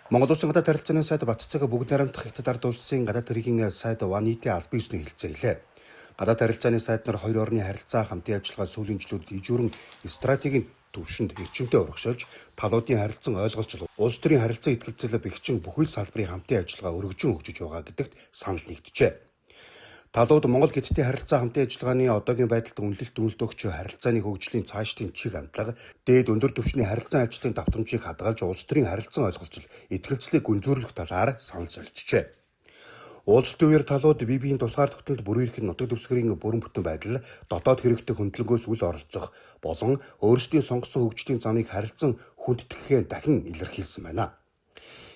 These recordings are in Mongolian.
Монгол Улсын гадаад харилцааны сайд Батцэг бүгд найрамдах Хятад ард улсын гадаад хэргийн сайд Ванити аль биесний хэлцээлээ. Гадаад харилцааны сайд нар хоёр орны харилцаа хамтын ажиллагаа сүүлийн жилүүд ижүүрэн стратегийн төвшөнд эрчимтэй урагшилж, талуудын харилцан ойлголцол, улс төрийн харилцаа итгэлцэл бэхжин бүхэл салбарын хамтын ажиллагаа өргөжин хөгжиж байгаа гэдэгт санал нэгджээ. Талууд Монгол Хятадын харилцаа хамтын ажиллагааны одоогийн байдалд үнэлэлт өгч харилцааны хөгжлийн цаашдын чиг хандлага, дээд өндөр түвшний харилцан ажлын давтамжийг хадгалж улс төрийн харилцан ойлголцол, итгэлцлийг гүнзгийрүүлэх талаар санал солилцжээ. Уулзалтын үеэр талууд бие биеийн тусгаар тогтнолд бүр ирэх нутаг дэвсгэрийн бүрэн бүтэн байдал, дотоод хэрэгтэй хөндлөнгөөс үл оролцох болон өөрсдийн сонгосон хөгжлийн замыг харилцан хүндтгэхээ дахин илэрхийлсэн байна.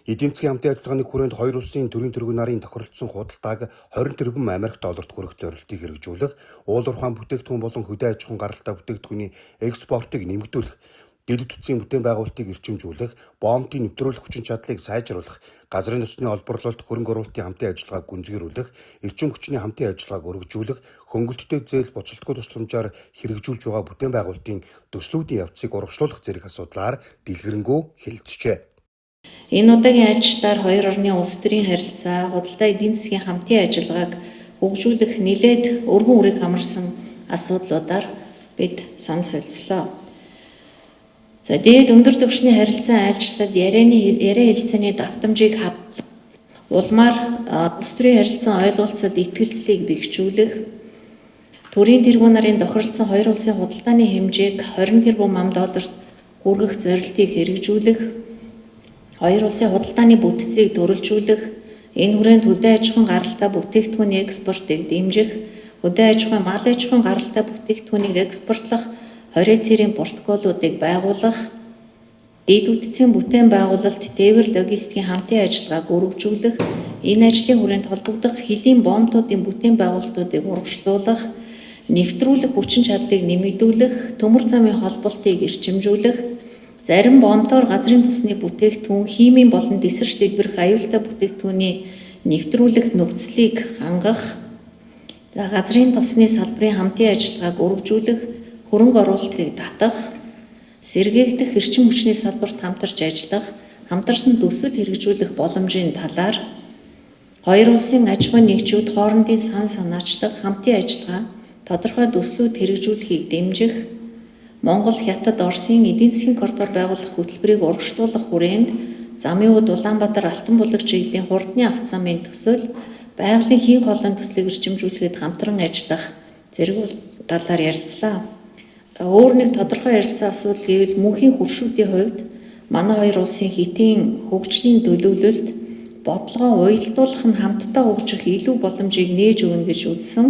Эдийн засгийн хамтын ажиллагааны хүрээнд хоёр улсын төрийн тэргүүн нарын тохиролцсон худалдааг 20 тэрбум Америк долларт хүрэх зорилтыг хэрэгжүүлэх, уул уурхайн бүтээгдэхүүн болон хөдөө аж ахуйн гаралтай бүтээгдэхүүний экспортыг нэмэгдүүлэх, дэд үтцийн бүтээн байгуулалтыг эрчимжүүлэх, боомтын нэвтрүүлэх хүчин чадлыг сайжруулах, газрын төсний олборлолт, хөрөнгө оруулалтын хамтын ажиллагааг гүнзгийрүүлэх, эрчим хүчний хамтын ажиллагааг өргөжүүлэх, хөнгөлөлттэй зээл буцалтгүй тусламжаар хэрэгжүүлж байгаа бүтээн байгуулалтын төслүүдийн явцыг урагшлуулах зэрэг асуудлаар дэлгэрэнгүй хэлэлцжээ. Энэ удаагийн альчлаар хоёр орны улс төрийн харилцаа, худалдаа эдийн засгийн хамтын ажиллагааг хөгжүүлэх нэлээд өргөн үрийг хамарсан асуудлуудаар бид санал солилцлоо. За дээд өндөр түвшний харилцаа альчлал яриа хэлцээний давтамжийг улмаар улс төрийн харилцан ойлголцол итгэлцлийг бэхжүүлэх, төрийн тэргүүн нарын тохиролцсон хоёр улсын худалдааны хэмжээг 20 тэрбум $, хүргэх зорилтыг хэрэгжүүлэх, хоёр улсын худалдааны бүтцийг төрөлжүүлэх, энэ хүрээнд хөдөө аж ахуйн гаралтай бүтээгдэхүүний экспортыг дэмжих, хөдөө аж ахуйн мал аж ахуйн гаралтай бүтээгдэхүүнийг экспортлох 20 цэрийн протоколуудыг байгуулах, дэд үтцийн бүтээн байгуулалт, тээвэр логистикийн хамтын ажиллагааг өргөжүүлэх, энэ ажлын хүрээнд холбогдох хөлийн боомтуудын бүтээн байгуулалтуудыг урагшлуулах, нэвтрүүлэх хүчин чадлыг нэмэгдүүлэх, төмөр замын холболтыг эрчимжүүлэх, зарим боомтоор газрын тосны бүтээгдэхүүн, химийн болон дэсэрч дэлбэрэх аюултай бүтээгдэхүүний нэвтрүүлэх нөхцөлийг хангах, газрын тосны салбарын хамтын ажиллагааг өргөжүүлэх, хөрөнгө оруулалтыг татах, сэргээгдэх эрчим хүчний салбарт хамтарч ажиллах, хамтарсан төсөл хэрэгжүүлэх боломжийн талаар хоёр улсын аж ахуйн нэгжүүд хоорондын сан санаачлах хамтын ажиллагаа тодорхой төслүүд хэрэгжүүлэхийг дэмжих, Монгол, Хятад, Оросын эдийн засгийн коридор байгуулах хөтөлбөрийг урагшлуулах хүрээнд замын үд Улаанбаатар Алтан булаг чиглэлийн хурдны авто замын төсөл, байгалийн хийн хоолойн төслийг эрчимжүүлэхэд хамтран ажиллах зэрэг талаар ярилцлаа. Өөр нэг тодорхой ярилцсан асуудал гэвэл мөнхийн хөршүүдийн хувьд манай хоёр улсын хэтийн хөгжлийн төлөвлөлт бодлогоо уялдуулах нь хамтдаа хөгжих илүү боломжийг нээж өгнө гэж үзсэн.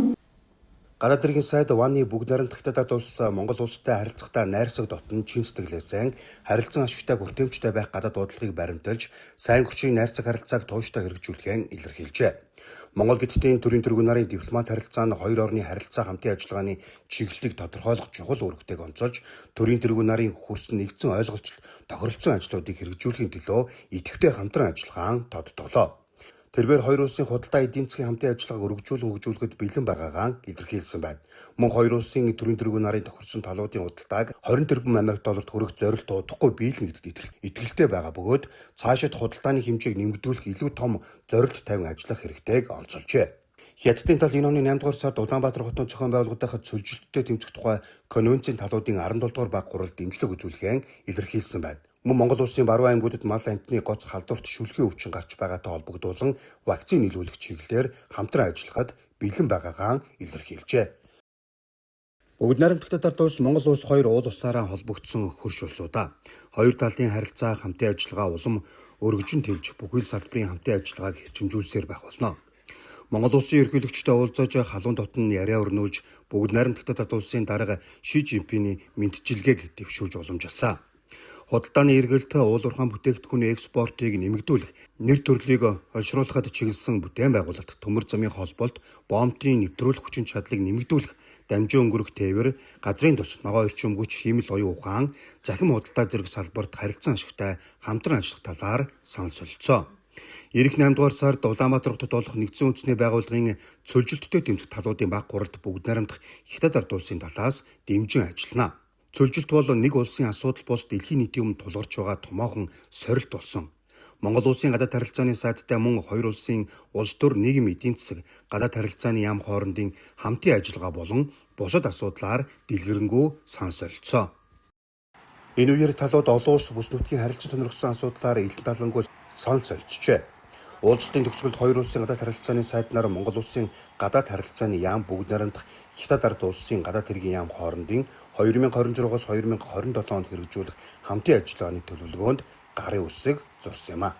Гадаад хэргийн сайд Ваны бүгд найрамдах Хятад улс Монгол улстай харилцахдаа найрсаг дотн чин сэтгэлээсээ харилцан ашигтай хүртээмжтэй байх гадаад бодлогыг баримталж, сайн хүчийн найрсаг харилцааг тууштай хэрэгжүүлэхээ илэрхийлжээ. Монгол Хятадын төрийн тэргүүн нарын дипломат харилцаа нь хоёр орны харилцаа хамтын ажиллагааны чиглэлийг тодорхойлох чухал үүрэгтэйг онцолж, төрийн тэргүүн нарын хүрсэн нэгдсэн ойлголцол тохиролцсон ажлуудыг хэрэгжүүлэхийн төлөө идэвхтэй хамтран ажиллагаан тодтоглоо. Тэрээр хоёр улсын худалдаа эдийн засгийн хамтын ажиллагааг өргөжүүлэн хөгжүүлэхэд бэлэн байгаагаа илэрхийлсэн байна. Мөн хоёр улсын төрийн тэргүүн нарын тохирсон талуудын худалдааг 20 тэрбум $, хүрэх зорилт удахгүй биелнэ гэдэгт итгэлтэй байгаа бөгөөд цаашид худалдааны хэмжээг нэмэгдүүлэх илүү том зорилт тавин ажиллах хэрэгтэйг онцолжээ. Хятадын тал энэ оны 8 дугаар сард Улаанбаатар хотод зохион байгуулагдах цөлжилттэй тэмцэх тухай конвенцийн талуудын 17 дугаар баг хуралд дэмжлэг үзүүлэхээ илэрхийлсэн байна. Мөн Монгол улсын баруун аймагуудад мал амтны гоц халдварт шүлгийн өвчин гарч байгаатай холбогдуулан вакцин нийлүүлэх чиглэлээр хамтран ажиллахад бэлэн байгаагаа илэрхийлжээ. Бүгд найрамдах Хятад улс Монгол улс хоёр уул усаараа холбогдсон хөрш улсуудаа. Хоёр талын харилцаа хамтын ажиллагаа улам өргөжин тэлж бүхэл салбарын хамтын ажиллагааг хэрчимжүүлсээр байх болно. Монгол улсын ерөнхийлөгчтэй уулзаж халуун дотн яриа өрнүүлж бүгд найрамдах Хятад улсын дарга Ши Жинпиний мэдчилгээг дэвшүүлж уламжилсан. Худалдааны эргэлт, уул уурхайн бүтээгдэхүүний экспортыг нэмэгдүүлэх, нэр төрлийг олшруулахад чиглэсэн бүтээн байгуулалт, төмөр замын холболт, боомтын нэвтрүүлэх хүчин чадлыг нэмэгдүүлэх, дамжин өнгөрөх тээвэр, газрын тос, ногоон эрчим хүч, химэл оюун ухаан, захим худалдаа зэрэг салбарт харилцан ашигтай хамтран ажиллах талаар санал солилцоо. Ирэх 8 дугаар сард Улаанбаатар хотод болох нэгдсэн үндэсний байгууллагын цөлжилттэй тэмцэх талуудын баг хуралд бүгд найрамдах Хятад ард улсын талаас дэмжин ажиллана. Цөлжилт бол нэг улсын асуудал бус дэлхийн нийтийн өмнө тулгарч байгаа томоохон сорилт болсон. Монгол улсын гадаад харилцааны сайдтай мөн хоёр улсын улс төр нийгмийн эдийн засаг, гадаад харилцааны яам хоорондын хамтын ажиллагаа болон бусад асуудлаар дэлгэрэнгүй санал солилцоо. Энэ үеэр талууд олон улс бүс нутгийн харилцаа сонирхсан асуудлаар илэн талангүй санал солилцжээ. Уулзалтын төгсгөлд хоёр улсын гадаад харилцааны сайднаар Монгол улсын гадаад харилцааны яам бүгд найрамдах Хятад ард улсын гадаад хэргийн яам хоорондын 2026-оос 2027 онд хэрэгжүүлэх хамтын ажиллагааны төлөвлөгөөнд гарын үсэг зурсан юм а.